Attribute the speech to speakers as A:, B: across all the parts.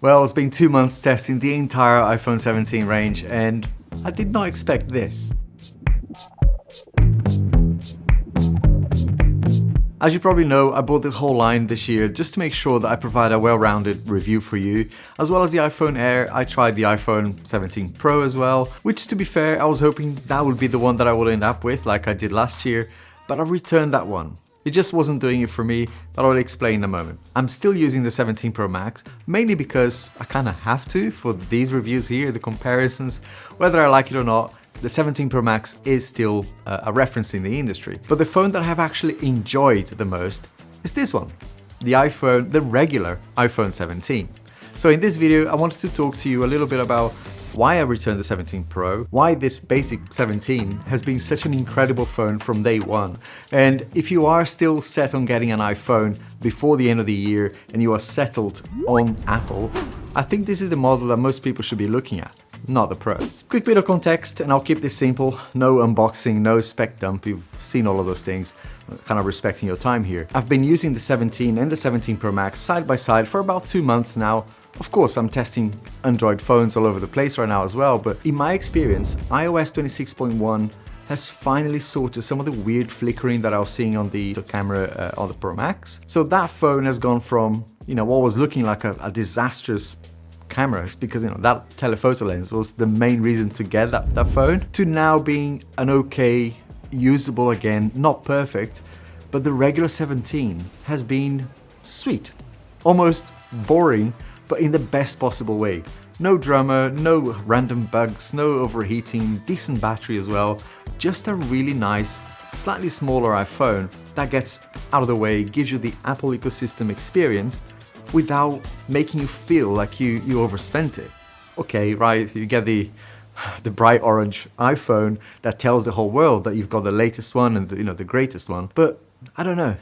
A: Well, it's been 2 months testing the entire iPhone 17 range, and I did not expect this. As you probably know, I bought the whole line this year just to make sure that I provide a well-rounded review for you. As well as the iPhone Air, I tried the iPhone 17 Pro as well, which to be fair, I was hoping that would be the one that I would end up with like I did last year, but I returned that one. It just wasn't doing it for me, but I'll explain in a moment. I'm still using the 17 Pro Max, mainly because I kind of have to for these reviews here, the comparisons. Whether I like it or not, the 17 Pro Max is still a reference in the industry. But the phone that I have actually enjoyed the most is this one, the regular iPhone 17. So in this video, I wanted to talk to you a little bit about why I returned the 17 Pro, why this basic 17 has been such an incredible phone from day one. And if you are still set on getting an iPhone before the end of the year and you are settled on Apple, I think this is the model that most people should be looking at, not the Pros. Quick bit of context, and I'll keep this simple. No unboxing, no spec dump. You've seen all of those things. Kind of respecting your time here. I've been using the 17 and the 17 Pro Max side by side for about 2 months now. Of course, I'm testing Android phones all over the place right now as well, but in my experience, iOS 26.1 has finally sorted some of the weird flickering that I was seeing on the camera on the Pro Max. So that phone has gone from, what was looking like a disastrous camera, because that telephoto lens was the main reason to get that phone, to now being an okay, usable again, not perfect, but the regular 17 has been sweet, almost boring, but in the best possible way. No drama, no random bugs, no overheating, decent battery as well. Just a really nice, slightly smaller iPhone that gets out of the way, gives you the Apple ecosystem experience without making you feel like you overspent it. Okay, right, you get the bright orange iPhone that tells the whole world that you've got the latest one and the greatest one. But I don't know,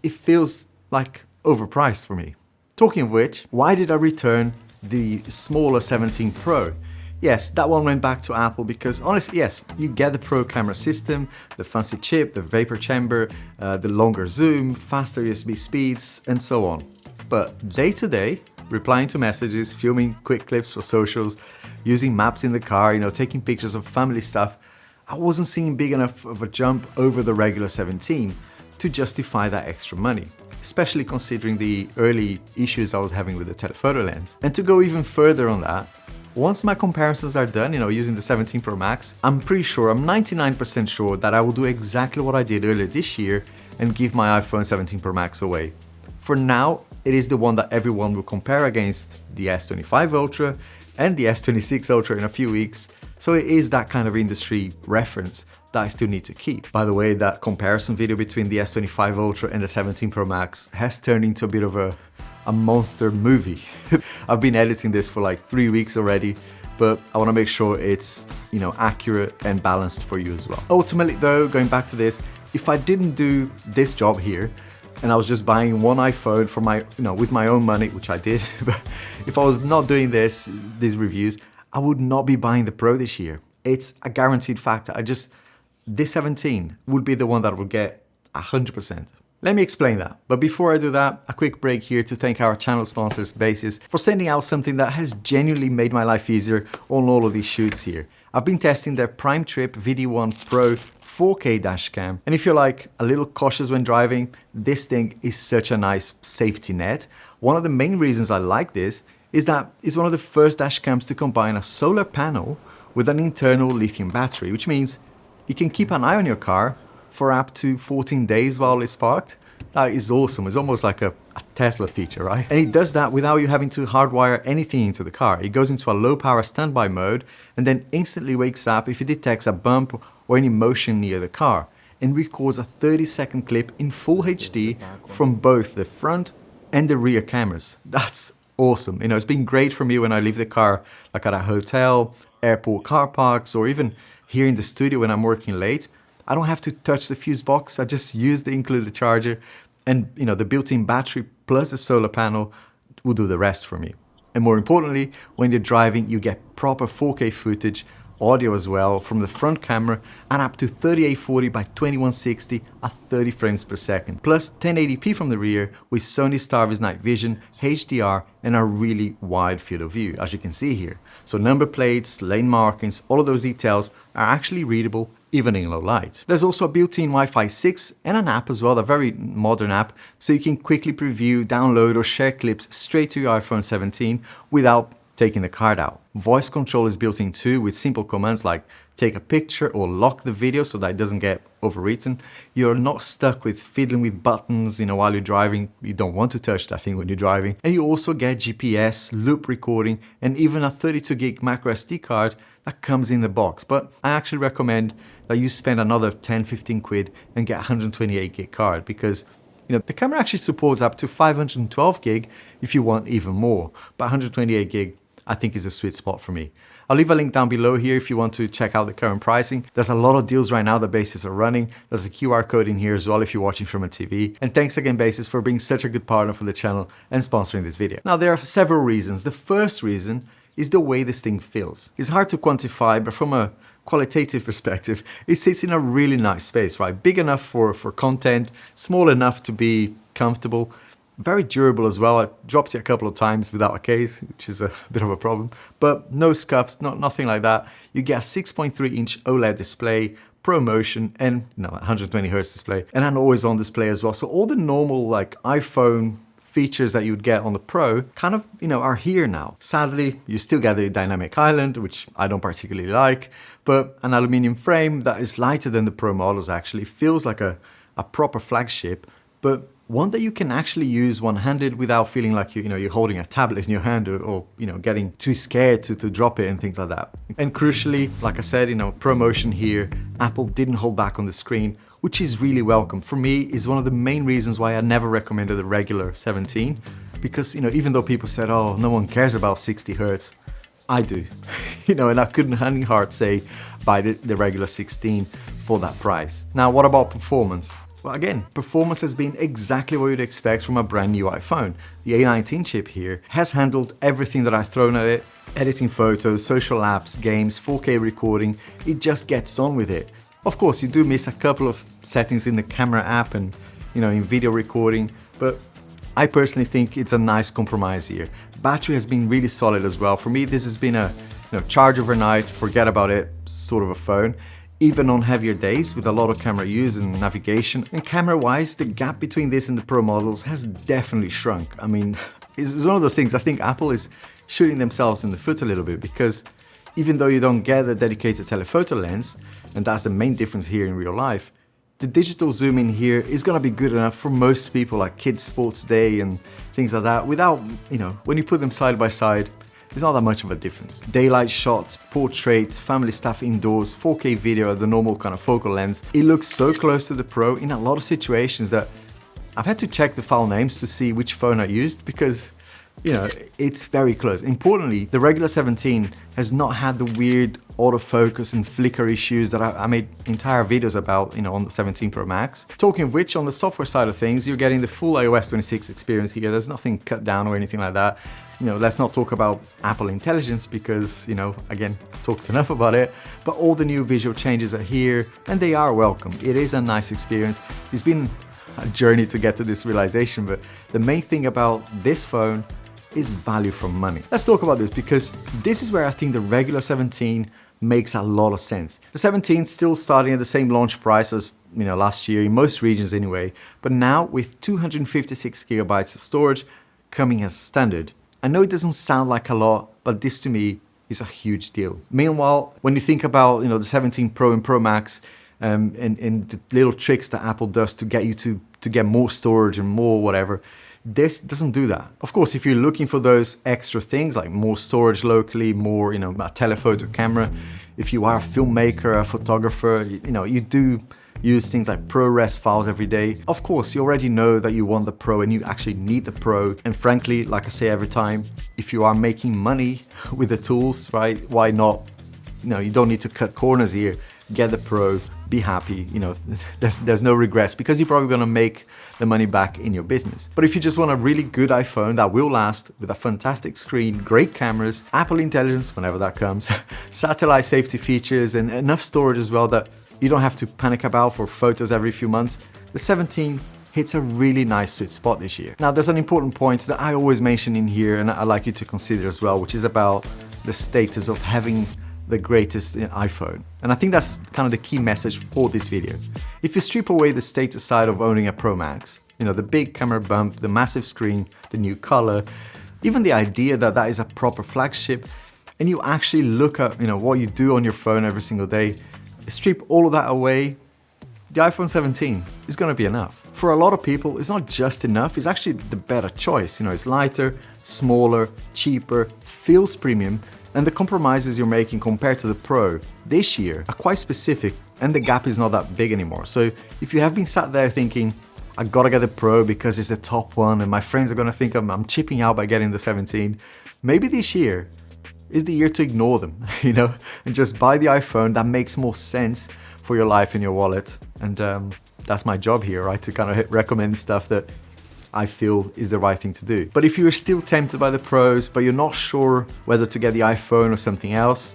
A: it feels like overpriced for me. Talking of which, why did I return the smaller 17 Pro? Yes, that one went back to Apple because honestly, yes, you get the Pro camera system, the fancy chip, the vapor chamber, the longer zoom, faster USB speeds, and so on. But day to day, replying to messages, filming quick clips for socials, using maps in the car, taking pictures of family stuff, I wasn't seeing big enough of a jump over the regular 17 to justify that extra money, especially considering the early issues I was having with the telephoto lens. And to go even further on that, once my comparisons are done, using the 17 Pro Max, I'm 99% sure that I will do exactly what I did earlier this year and give my iPhone 17 Pro Max away. For now, it is the one that everyone will compare against the S25 Ultra and the S26 Ultra in a few weeks, so it is that kind of industry reference that I still need to keep. By the way, that comparison video between the S25 Ultra and the 17 Pro Max has turned into a bit of a monster movie. I've been editing this for like 3 weeks already, but I want to make sure it's, accurate and balanced for you as well. Ultimately though, going back to this, if I didn't do this job here, and I was just buying one iPhone for with my own money, which I did, but if I was not doing these reviews, I would not be buying the Pro this year. It's a guaranteed fact. This 17 would be the one that would get 100%. Let me explain that. But before I do that, a quick break here to thank our channel sponsors, Basis, for sending out something that has genuinely made my life easier on all of these shoots here. I've been testing their Prime Trip VD1 Pro 4K dashcam, and if you're like a little cautious when driving, this thing is such a nice safety net. One of the main reasons I like this is that it's one of the first dashcams to combine a solar panel with an internal lithium battery, which means you can keep an eye on your car for up to 14 days while it's parked. That is awesome. It's almost like a Tesla feature, right? And it does that without you having to hardwire anything into the car. It goes into a low power standby mode and then instantly wakes up if it detects a bump or any motion near the car, and records a 30-second clip in full HD from both the front and the rear cameras. That's awesome. It's been great for me when I leave the car, like at a hotel, airport car parks, or even here in the studio when I'm working late. I don't have to touch the fuse box. I just use the included charger, and the built-in battery plus the solar panel will do the rest for me. And more importantly, when you're driving, you get proper 4K footage audio as well from the front camera, and up to 3840 by 2160 at 30 frames per second, plus 1080p from the rear with Sony Starvis night vision, HDR, and a really wide field of view, as you can see here. So number plates, lane markings, all of those details are actually readable even in low light. There's also a built-in Wi-Fi 6 and an app as well, a very modern app, so you can quickly preview, download or share clips straight to your iPhone 17 without taking the card out. Voice control is built in too, with simple commands like take a picture or lock the video so that it doesn't get overwritten. You're not stuck with fiddling with buttons, while you're driving. You don't want to touch that thing when you're driving. And you also get GPS, loop recording, and even a 32 gig micro SD card that comes in the box. But I actually recommend that you spend another 10-15 quid and get a 128 gig card, because the camera actually supports up to 512 gig if you want even more, but 128 gig I think is a sweet spot for me. I'll leave a link down below here if you want to check out the current pricing. There's a lot of deals right now that Basis are running. There's a QR code in here as well if you're watching from a TV. And thanks again, Basis, for being such a good partner for the channel and sponsoring this video. Now, there are several reasons. The first reason is the way this thing feels. It's hard to quantify, but from a qualitative perspective, it sits in a really nice space, right? Big enough for content, small enough to be comfortable, very durable as well. I dropped it a couple of times without a case, which is a bit of a problem, but no scuffs, nothing like that. You get a 6.3-inch OLED display, ProMotion, and 120 Hz display, and an always-on display as well. So all the normal like iPhone features that you'd get on the Pro kind of, are here now. Sadly, you still get the dynamic island, which I don't particularly like, but an aluminum frame that is lighter than the Pro models actually feels like a proper flagship, but one that you can actually use one-handed without feeling like you're holding a tablet in your hand or getting too scared to drop it and things like that. And crucially, like I said, ProMotion here, Apple didn't hold back on the screen, which is really welcome. For me, is one of the main reasons why I never recommended the regular 17, because even though people said, oh, no one cares about 60 Hz, I do. And I couldn't any heart say buy the regular 16 for that price. Now, what about performance? Well, again, performance has been exactly what you'd expect from a brand new iPhone. The A19 chip here has handled everything that I've thrown at it. Editing photos, social apps, games, 4K recording, it just gets on with it. Of course, you do miss a couple of settings in the camera app and, in video recording, but I personally think it's a nice compromise here. Battery has been really solid as well. For me, this has been a charge overnight, forget about it sort of a phone. Even on heavier days with a lot of camera use and navigation. And camera-wise, the gap between this and the Pro models has definitely shrunk. I mean, it's one of those things I think Apple is shooting themselves in the foot a little bit, because even though you don't get a dedicated telephoto lens, and that's the main difference here in real life, the digital zoom in here is gonna be good enough for most people, like kids' sports day and things like that, without, when you put them side by side, there's not that much of a difference. Daylight shots, portraits, family stuff indoors, 4K video at the normal kind of focal length. It looks so close to the Pro in a lot of situations that I've had to check the file names to see which phone I used, because it's very close. Importantly, the regular 17 has not had the weird autofocus and flicker issues that I made entire videos about, on the 17 Pro Max. Talking of which, on the software side of things, you're getting the full iOS 26 experience here. There's nothing cut down or anything like that. Let's not talk about Apple Intelligence because, again, talked enough about it, but all the new visual changes are here and they are welcome. It is a nice experience. It's been a journey to get to this realization, but the main thing about this phone is value for money. Let's talk about this, because this is where I think the regular 17 makes a lot of sense. The 17 still starting at the same launch price as last year in most regions anyway, but now with 256 gigabytes of storage coming as standard. I know it doesn't sound like a lot, but this to me is a huge deal. Meanwhile, when you think about the 17 Pro and Pro Max and the little tricks that Apple does to get you to get more storage and more whatever, this doesn't do that. Of course, if you're looking for those extra things like more storage locally, more a telephoto camera, if you are a filmmaker, a photographer, you do use things like ProRes files every day. Of course, you already know that you want the Pro and you actually need the Pro. And frankly, like I say every time, if you are making money with the tools, right, why not? You don't need to cut corners here. Get the Pro, be happy, you know, there's no regrets because you're probably gonna make the money back in your business. But if you just want a really good iPhone that will last with a fantastic screen, great cameras, Apple Intelligence whenever that comes, satellite safety features and enough storage as well that you don't have to panic about for photos every few months, the 17 hits a really nice sweet spot this year. Now there's an important point that I always mention in here and I'd like you to consider as well, which is about the status of having the greatest iPhone. And I think that's kind of the key message for this video. If you strip away the status side of owning a Pro Max, you know, the big camera bump, the massive screen, the new color, even the idea that that is a proper flagship, and you actually look at, you know, what you do on your phone every single day, strip all of that away, the iPhone 17 is gonna be enough. For a lot of people, it's not just enough, it's actually the better choice. You know, it's lighter, smaller, cheaper, feels premium, and the compromises you're making compared to the Pro this year are quite specific and the gap is not that big anymore. So if you have been sat there thinking, I gotta get the Pro because it's the top one and my friends are gonna think I'm chipping out by getting the 17, maybe this year is the year to ignore them, you know, and just buy the iPhone that makes more sense for your life and your wallet. And that's my job here, right? To kind of recommend stuff that I feel is the right thing to do. But if you're still tempted by the Pros, but you're not sure whether to get the iPhone or something else,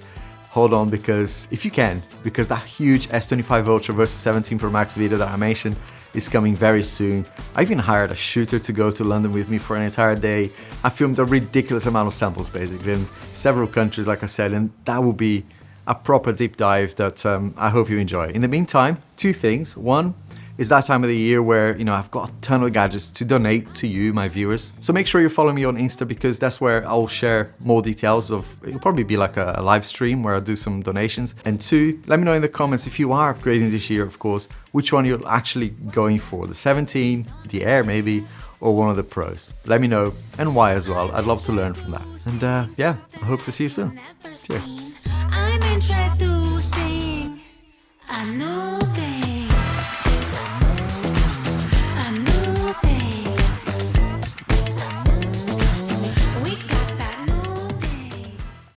A: hold on, because if you can, because that huge S25 Ultra versus 17 Pro Max video that I mentioned is coming very soon. I even hired a shooter to go to London with me for an entire day. I filmed a ridiculous amount of samples basically in several countries, like I said, and that will be a proper deep dive that I hope you enjoy. In the meantime, two things. One, is that time of the year where, you know, I've got a ton of gadgets to donate to you, my viewers. So make sure you follow me on Insta because that's where I'll share more details of, it'll probably be like a live stream where I'll do some donations. And two, let me know in the comments if you are upgrading this year, of course, which one you're actually going for, the 17, the Air maybe, or one of the Pros. Let me know and why as well. I'd love to learn from that. And yeah, I hope to see you soon. Cheers.
B: I'm introducing a new thing.